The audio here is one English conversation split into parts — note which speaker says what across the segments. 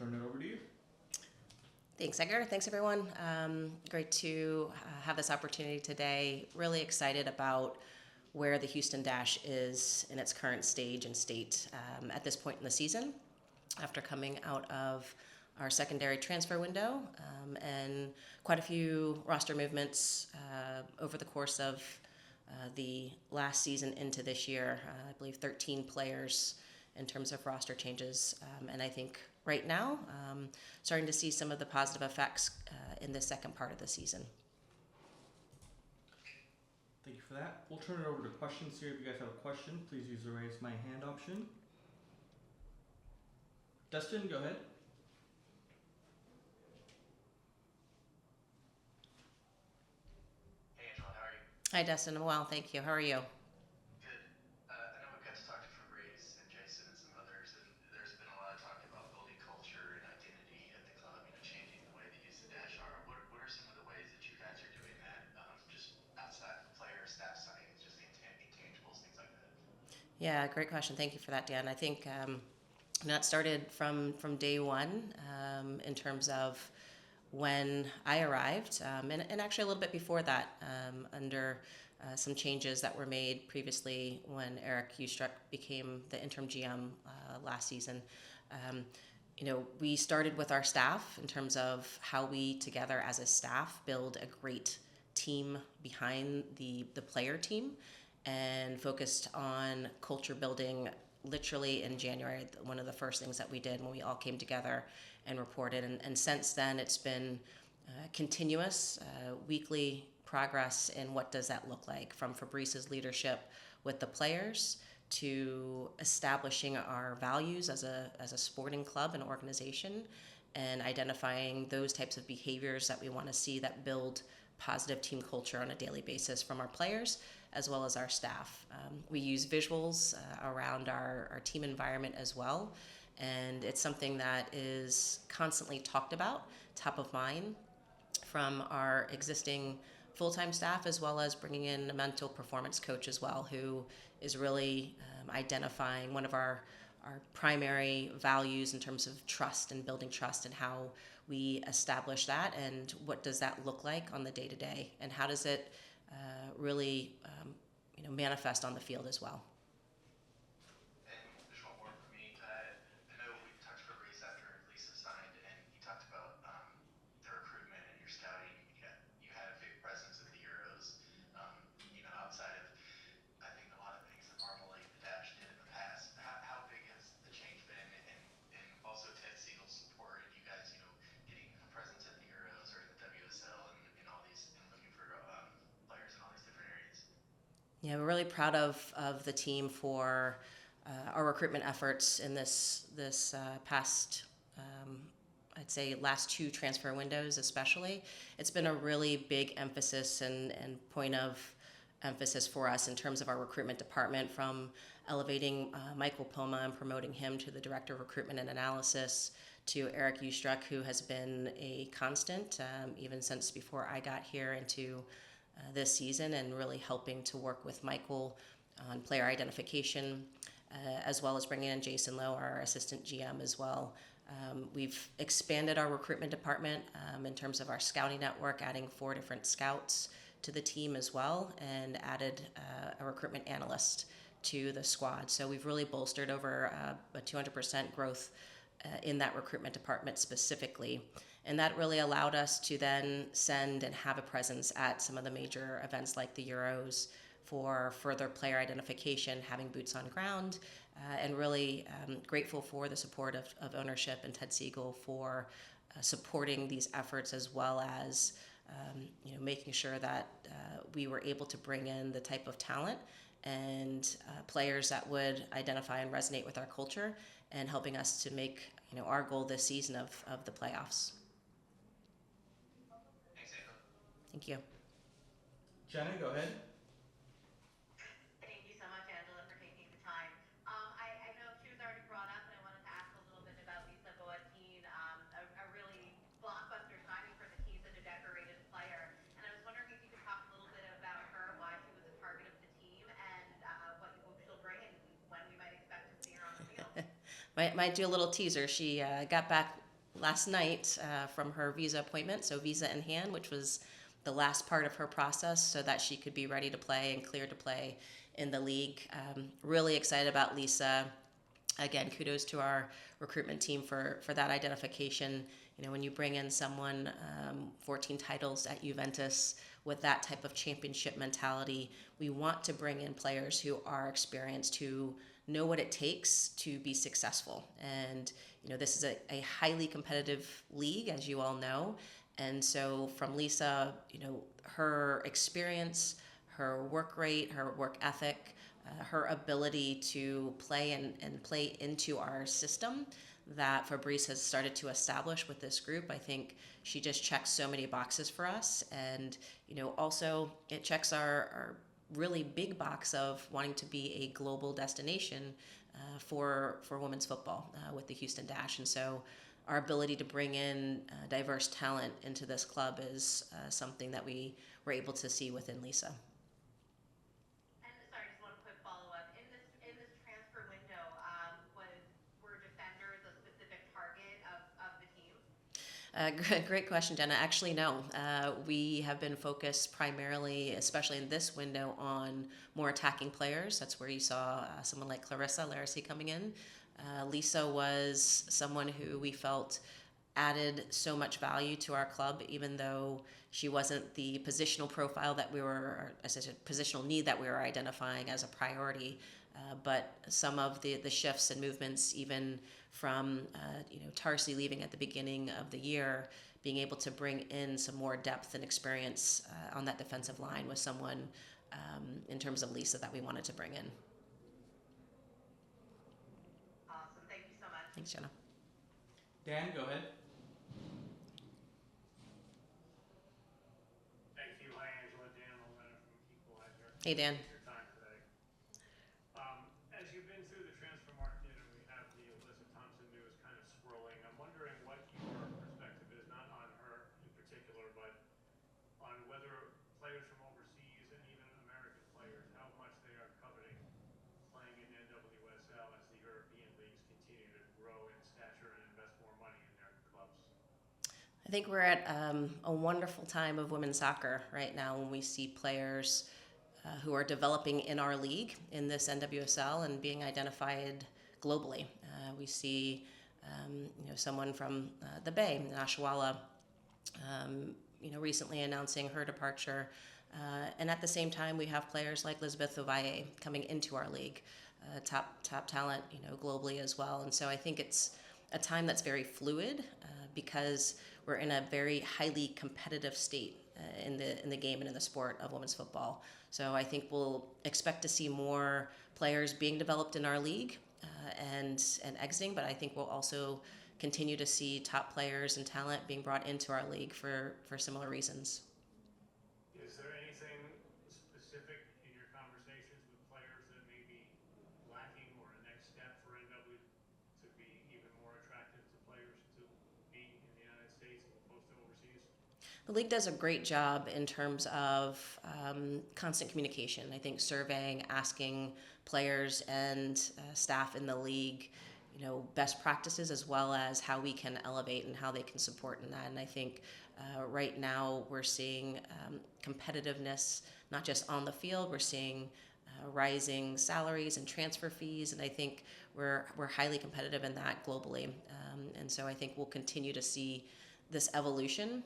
Speaker 1: turn it over to you.
Speaker 2: Thanks, Edgar. Thanks, everyone. Great to have this opportunity today. Really excited about where the Houston Dash is in its current stage and state at this point in the season, after coming out of our secondary transfer window and quite a few roster movements over the course of the last season into this year. I believe 13 players in terms of roster changes. And I think right now, starting to see some of the positive effects in the second part of the season.
Speaker 1: Thank you for that. We'll turn it over to questions here. If you guys have a question, please use the raise my hand option. Dustin, go ahead.
Speaker 3: Hey Angela, how are you?
Speaker 2: Hi, Dustin. I'm well, thank you. How are you?
Speaker 3: Good. I know we've got to talk to Fabrice and Jason and some others, and there's been a lot of talk about building culture and identity at the club, changing the way the Houston Dash are. What are some of the ways that you guys are doing that, just outside of player, staff signings, just intangibles, things like that?
Speaker 2: Yeah, great question. Thank you for that, Dan. I think that started from day one in terms of when I arrived, and actually a little bit before that, under some changes that were made previously when Eric Ustruck became the interim GM last season. We started with our staff in terms of how we together as a staff build a great team behind the player team, and focused on culture building literally in January. One of the first things that we did when we all came together and reported. And since then, it's been continuous, weekly progress in what does that look like, from Fabrice's leadership with the players to establishing our values as a sporting club and organization, and identifying those types of behaviors that we want to see that build positive team culture on a daily basis from our players as well as our staff. We use visuals around our team environment as well, and it's something that is constantly talked about, top of mind, from our existing full-time staff, as well as bringing in a mental performance coach as well, who is really identifying one of our primary values in terms of trust and building trust, and how we establish that, and what does that look like on the day-to-day, and how does it really manifest on the field as well.
Speaker 3: And just one more for me. I know we talked to Fabrice after Lisa signed, and he talked about the recruitment and your scouting. You had a big presence at the Euros, outside of, I think, a lot of things that normally the Dash did in the past. How big has the change been, and also Ted Siegel's support, and you guys, getting a presence at the Euros or in the WSL, and all these, and looking for players in all these different areas?
Speaker 2: Yeah, we're really proud of the team for our recruitment efforts in this past, I'd say, last two transfer windows especially. It's been a really big emphasis and point of emphasis for us in terms of our recruitment department, from elevating Michael Poma and promoting him to the Director of Recruitment and Analysis, to Eric Ustruck, who has been a constant even since before I got here into this season, and really helping to work with Michael on player identification, as well as bringing in Jason Lowe, our assistant GM, as well. We've expanded our recruitment department in terms of our scouting network, adding 4 different scouts to the team as well, and added a recruitment analyst to the squad. So we've really bolstered over a 200% growth in that recruitment department specifically. And that really allowed us to then send and have a presence at some of the major events like the Euros for further player identification, having boots on ground, and really grateful for the support of ownership and Ted Siegel for supporting these efforts, as well as making sure that we were able to bring in the type of talent and players that would identify and resonate with our culture, and helping us to make our goal this season of the playoffs.
Speaker 3: Thanks, Angela.
Speaker 2: Thank you.
Speaker 1: Jenna, go ahead.
Speaker 4: Thank you so much, Angela, for taking the time. I know she was already brought up, and I wanted to ask a little bit about Lisa Boateng, a really blockbuster signing for the team, such a decorated player. And I was wondering if you could talk a little bit about her, why she was a target of the team, and what you hope she'll bring, and when we might expect to see her on the field.
Speaker 2: Might do a little teaser. She got back last night from her visa appointment, so visa in hand, which was the last part of her process so that she could be ready to play and clear to play in the league. Really excited about Lisa. Again, kudos to our recruitment team for that identification. You know, when you bring in someone 14 titles at Juventus with that type of championship mentality, we want to bring in players who are experienced, who know what it takes to be successful. And you know, this is a highly competitive league, as you all know. And so, from Lisa, you know, her experience, her work rate, her work ethic, her ability to play and play into our system that Fabrice has started to establish with this group. I think she just checks so many boxes for us. And, you know, also it checks our really big box of wanting to be a global destination for women's football with the Houston Dash. And so our ability to bring in diverse talent into this club is something that we were able to see within Lisa.
Speaker 4: And sorry, just one quick follow-up. In this transfer window, were defenders a specific target of the team?
Speaker 2: Great question, Jenna. Actually, no. We have been focused primarily, especially in this window, on more attacking players. That's where you saw someone like Clarissa Larissy coming in. Lisa was someone who we felt added so much value to our club, even though she wasn't the positional profile that we were, or as I said, positional need that we were identifying as a priority. But some of the shifts and movements, even from you know, Tarsi leaving at the beginning of the year, being able to bring in some more depth and experience on that defensive line was someone in terms of Lisa that we wanted to bring in.
Speaker 4: Awesome. Thank you so much.
Speaker 2: Thanks, Jenna.
Speaker 1: Dan, go ahead.
Speaker 5: Thank you. Hi, Angela. Dan Molina from Equalizer.
Speaker 2: Hey, Dan.
Speaker 5: Thanks for your time today. As you've been through the transfer market and we have the Alyssa Thompson news kind of swirling, I'm wondering what your perspective is, not on her in particular, but on whether players from overseas and even American players, how much they are coveting playing in NWSL as the European leagues continue to grow in stature and invest more money in their clubs.
Speaker 2: I think we're at a wonderful time of women's soccer right now when we see players who are developing in our league in this NWSL and being identified globally. We see you know, someone from the Bay, Nashawala, you know, recently announcing her departure. And at the same time, we have players like Lisbeth Ovalle coming into our league, top talent, you know, globally as well. And so I think it's a time that's very fluid because we're in a very highly competitive state in the game and in the sport of women's football. So I think we'll expect to see more players being developed in our league and exiting, but I think we'll also continue to see top players and talent being brought into our league for similar reasons.
Speaker 5: Is there anything specific in your conversations with players that may be lacking or a next step for NW to be even more attractive to players to be in the United States as opposed to overseas?
Speaker 2: The league does a great job in terms of constant communication. I think surveying, asking players and staff in the league, you know, best practices as well as how we can elevate and how they can support in that. And I think right now we're seeing competitiveness not just on the field. We're seeing rising salaries and transfer fees, and I think we're highly competitive in that globally. And so I think we'll continue to see this evolution.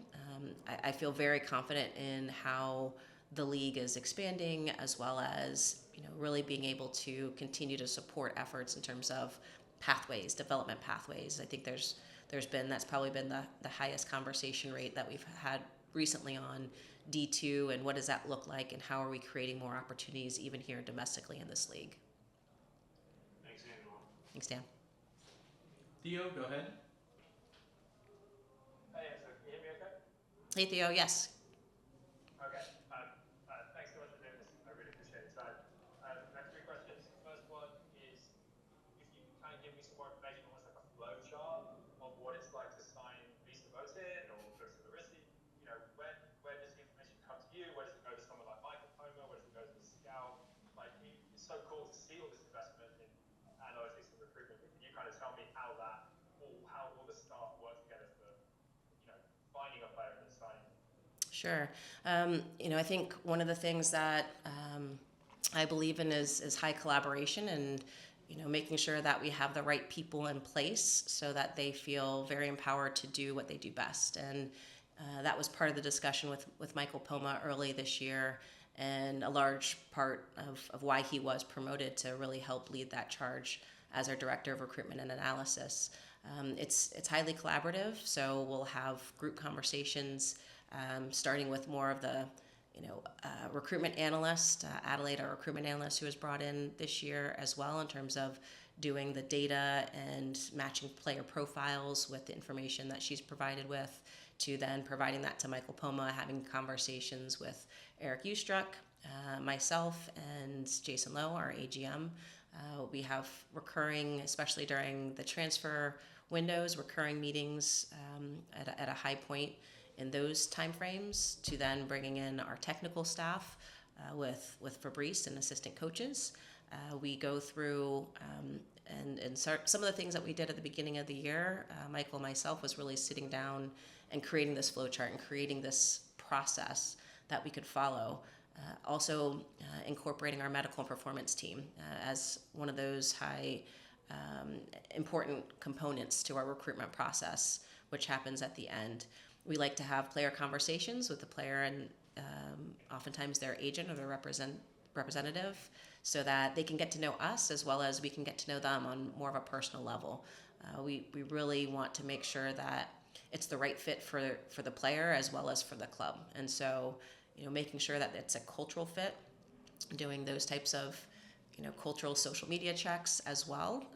Speaker 2: I feel very confident in how the league is expanding, as well as, you know, really being able to continue to support efforts in terms of pathways, development pathways. I think that's probably been the highest conversation rate that we've had recently on D2 and what does that look like and how are we creating more opportunities even here domestically in this league.
Speaker 5: Thanks, Angela.
Speaker 2: Thanks, Dan.
Speaker 1: Theo, go ahead.
Speaker 6: Hey, Angela, can you hear me okay?
Speaker 2: Hey, Theo, yes.
Speaker 6: Okay. Thanks so much for doing this. I really appreciate your time. I have three questions. First one is if you can kind of give me some more information, almost like a flow chart of what it's like to sign Lisa Botin or Clarissa Larissi. You know, when does the information come to you? Where does it go to someone like Michael Comer? Where does it go to the scout? Like, it's so cool to see all this investment in analytics and recruitment. But can you kind of tell me how all the staff work together
Speaker 2: Sure. I think one of the things that I believe in is high collaboration and making sure that we have the right people in place so that they feel very empowered to do what they do best. And that was part of the discussion with Michael Poma early this year, and a large part of why he was promoted to really help lead that charge as our director of recruitment and analysis. It's highly collaborative, so we'll have group conversations, starting with more of the recruitment analyst, Adelaide, our recruitment analyst, who was brought in this year as well in terms of doing the data and matching player profiles with the information that she's provided with, to then providing that to Michael Poma, having conversations with Eric Ustruck, myself, and Jason Lowe, our AGM. We have recurring, especially during the transfer windows, recurring meetings at a high point in those timeframes, to then bringing in our technical staff with Fabrice and assistant coaches. We go through and some of the things that we did at the beginning of the year, Michael and myself, was really sitting down and creating this flow chart and creating this process that we could follow. Also incorporating our medical and performance team as one of those high important components to our recruitment process, which happens at the end. We like to have player conversations with the player and oftentimes their agent or their representative, so that they can get to know us as well as we can get to know them on more of a personal level. We really want to make sure that it's the right fit for the player as well as for the club. And so, making sure that it's a cultural fit, doing those types of cultural social media checks as well,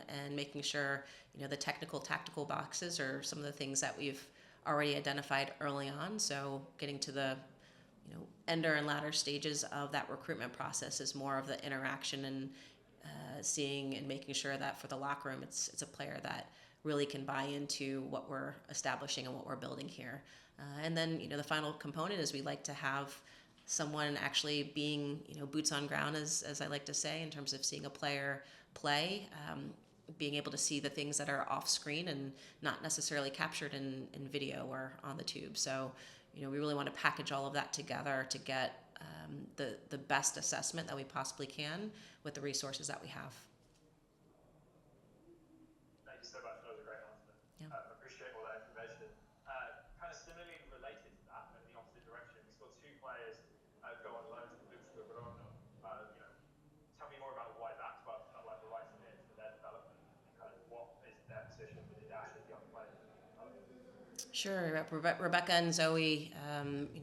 Speaker 2: and making sure the technical tactical boxes are some of the things that we've already identified early on. So getting to the ender and latter stages of that recruitment process is more of the interaction and seeing and making sure that for the locker room it's a player that really can buy into what we're establishing and what we're building here. And then the final component is we like to have someone actually being boots on ground, as I like to say, in terms of seeing a player play, being able to see the things that are off screen and not necessarily captured in video or on the tube. So we really want to package all of that together to get the best assessment that we possibly can with the resources that we have.
Speaker 6: Thank you so much. That was a great answer.
Speaker 2: Yeah.
Speaker 6: Appreciate all that information. Kind of similarly related to that, but in the opposite direction, we saw two players go on loan to Hucles Mangano. Tell me more about why that club felt like the right fit for their development, and kind of what is their position with the Dash as young players in the development.
Speaker 2: Sure. Rebecca and Zoe,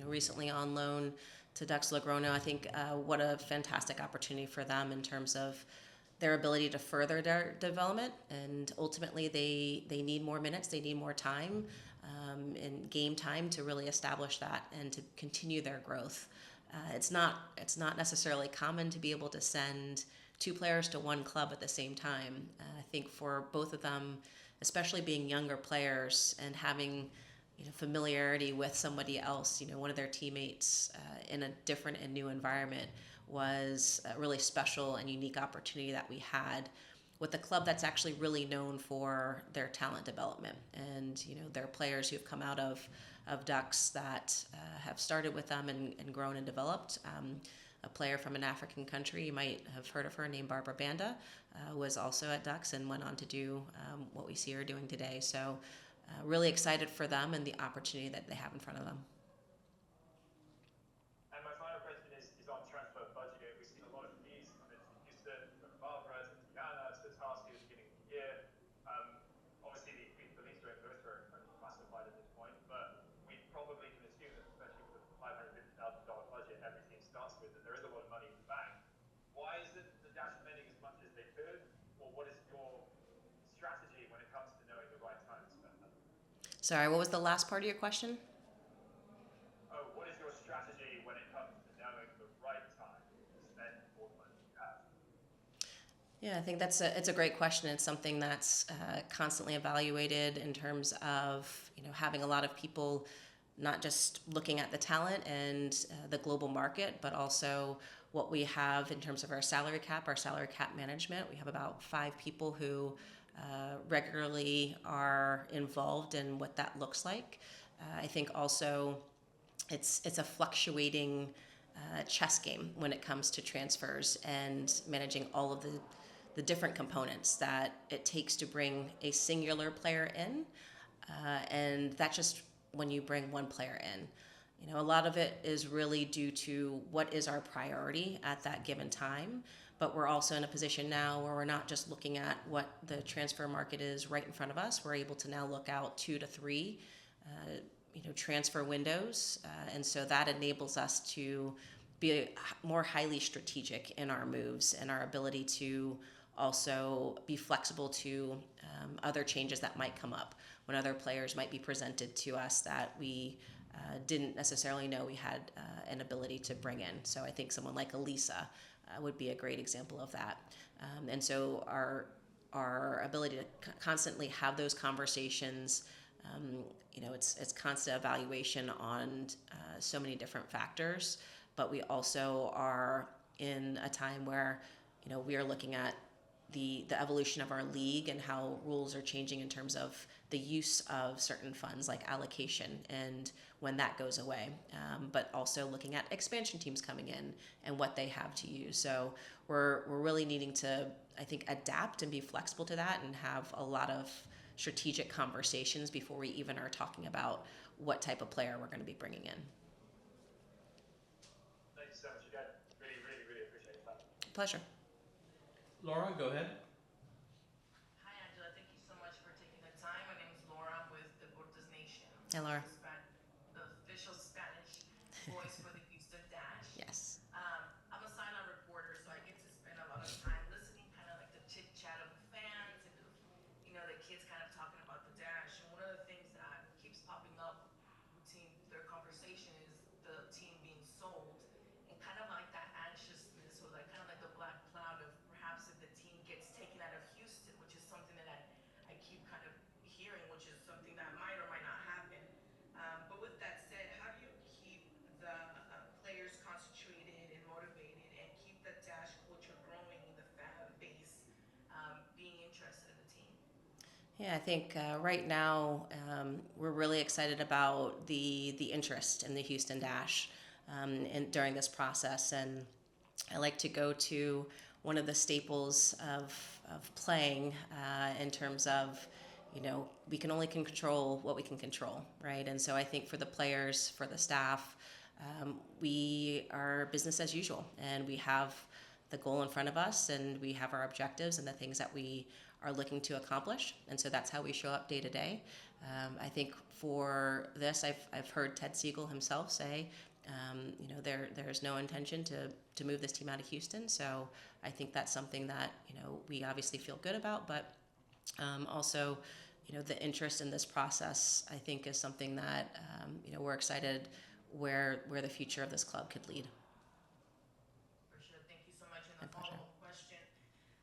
Speaker 2: recently on loan to Hucles Mangano. I think what a fantastic opportunity for them in terms of their ability to further their development, and ultimately they need more minutes, they need more time and game time to really establish that and to continue their growth. It's not necessarily common to be able to send two players to one club at the same time. I think for both of them, especially being younger players and having familiarity with somebody else, one of their teammates in a different and new environment, was a really special and unique opportunity that we had with a club that's actually really known for their talent development. And there are players who have come out of Ducks that have started with them and grown and developed. A player from an African country, you might have heard of her, named Barbara Banda, was also at Ducks and went on to do what we see her doing today. So really excited for them and the opportunity that they have in front of them.
Speaker 6: And my final question is on transfer budget. We've seen a lot of fees come in from Houston, from Barbara to Tiana to Tarsi at the beginning of the year. Obviously, the leads to St. Louis are classified at this point, but we probably can assume that, especially with a $550,000 budget every team starts with, that there is a lot of money in the bank. Why is it the Dash spending as much as they could, or what is your strategy when it comes to knowing the right time to spend that?
Speaker 2: Sorry, what was the last part of your question?
Speaker 6: What is your strategy when it comes to knowing the right time to spend all the money you have?
Speaker 2: Yeah, I think it's a great question. It's something that's constantly evaluated in terms of having a lot of people not just looking at the talent and the global market, but also what we have in terms of our salary cap management. We have about 5 people who regularly are involved in what that looks like. I think also it's a fluctuating chess game when it comes to transfers and managing all of the different components that it takes to bring a singular player in, and that's just when you bring one player in. You know, a lot of it is really due to what is our priority at that given time. But we're also in a position now where we're not just looking at what the transfer market is right in front of us. We're able to now look out 2 to 3, transfer windows, and so that enables us to be more highly strategic in our moves and our ability to also be flexible to other changes that might come up when other players might be presented to us that we didn't necessarily know we had an ability to bring in. So I think someone like Elisa would be a great example of that. And so our ability to constantly have those conversations, it's constant evaluation on so many different factors, but we also are in a time where, we are looking at the evolution of our league and how rules are changing in terms of the use of certain funds like allocation and when that goes away, but also looking at expansion teams coming in and what they have to use. So we're really needing to, I think, adapt and be flexible to that and have a lot of strategic conversations before we even are talking about what type of player we're going to be bringing in.
Speaker 6: Thank you so much again. Really, really, really appreciate that.
Speaker 2: Pleasure.
Speaker 1: Laura, go ahead.
Speaker 7: Hi, Angela. Thank you so much for taking the time. My name is Laura. I'm with Deportes Nation.
Speaker 2: Hey, Laura.
Speaker 7: The official Spanish voice for the Houston Dash.
Speaker 2: Yes.
Speaker 7: I'm a sideline reporter, so I get to spend a lot of time listening, kind of like the chit chat of the fans and the kids kind of talking about the Dash. And one of the things that keeps popping up routine their conversation is the team being sold and kind of like that anxiousness or like kind of like the black cloud of perhaps if the team gets taken out of Houston, which is something that I keep kind of hearing, which is something that might or might not happen. But with that said, how do you keep the players concentrated and motivated and keep the Dash culture growing in the fan base, being interested in the team?
Speaker 2: Yeah, I think right now we're really excited about the interest in the Houston Dash during this process, and I like to go to one of the staples of playing in terms of, we can only control what we can control, right? And so I think for the players, for the staff, we are business as usual, and we have the goal in front of us, and we have our objectives and the things that we are looking to accomplish, and so that's how we show up day to day. I think for this, I've heard Ted Siegel himself say, there's no intention to move this team out of Houston. So I think that's something that we obviously feel good about, but also the interest in this process I think is something that we're excited where the future of this club could lead.
Speaker 7: For sure. Thank you so much. And
Speaker 2: My
Speaker 7: the
Speaker 2: pleasure.
Speaker 7: follow-up question,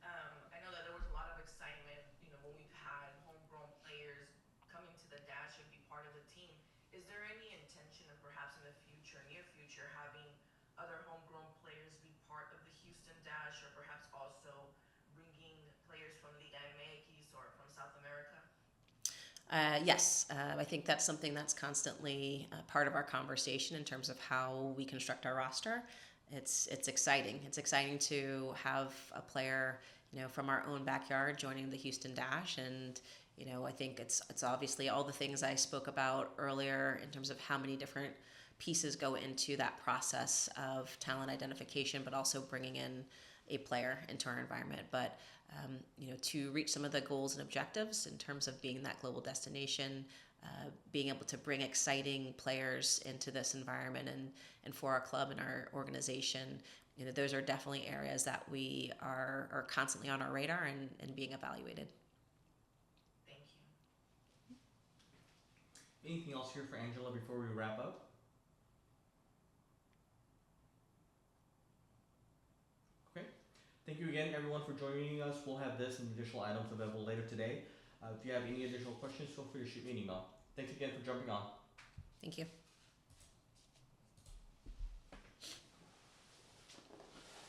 Speaker 7: I know that there was a lot of excitement, when we've had homegrown players coming to the Dash and be part of the team. Is there any intention of perhaps in the future, near future, having other homegrown players be part of the Houston Dash, or perhaps also bringing players from Liga MX or from South America?
Speaker 2: Yes, I think that's something that's constantly part of our conversation in terms of how we construct our roster. It's exciting. It's exciting to have a player, from our own backyard joining the Houston Dash, and I think it's obviously all the things I spoke about earlier in terms of how many different pieces go into that process of talent identification, but also bringing in a player into our environment. But to reach some of the goals and objectives in terms of being that global destination, being able to bring exciting players into this environment and for our club and our organization, those are definitely areas that we are constantly on our radar and being evaluated.
Speaker 7: Thank you.
Speaker 1: Anything else here for Angela before we wrap up? Okay. Thank you again, everyone, for joining us. We'll have this and additional items available later today. If you have any additional questions, feel free to shoot me an email. Thanks again for jumping on.
Speaker 2: Thank you.